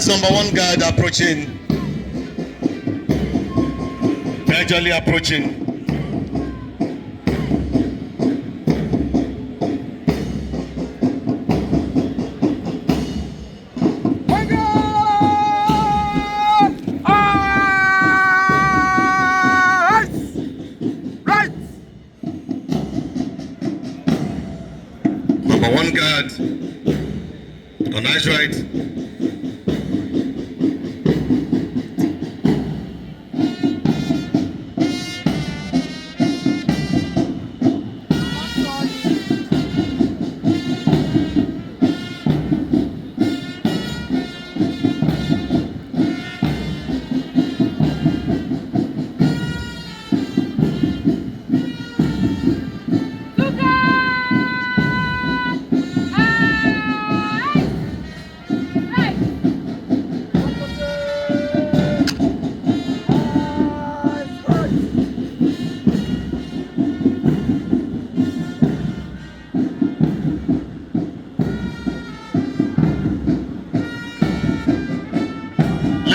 number one guard approaching. Gradually approaching. Number one guard on ice right.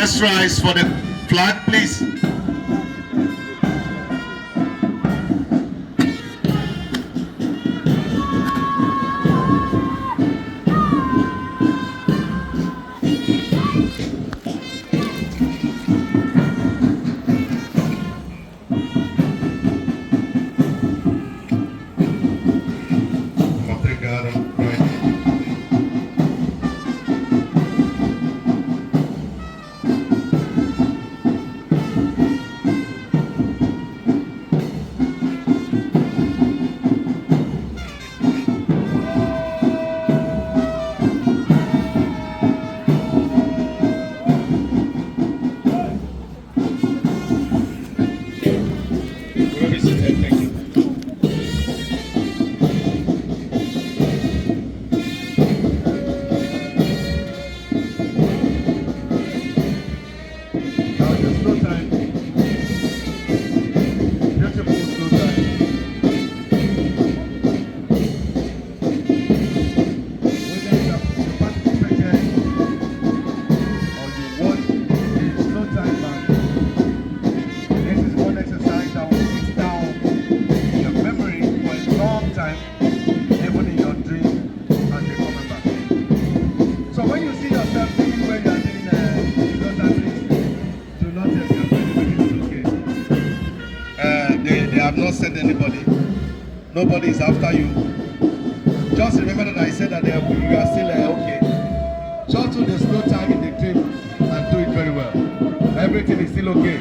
Let's rise for the flag, please. Not sent anybody. Nobody is after you. Just remember that I said that you are still okay. Just do the slow time in the trip and do it very well. Everything is still okay.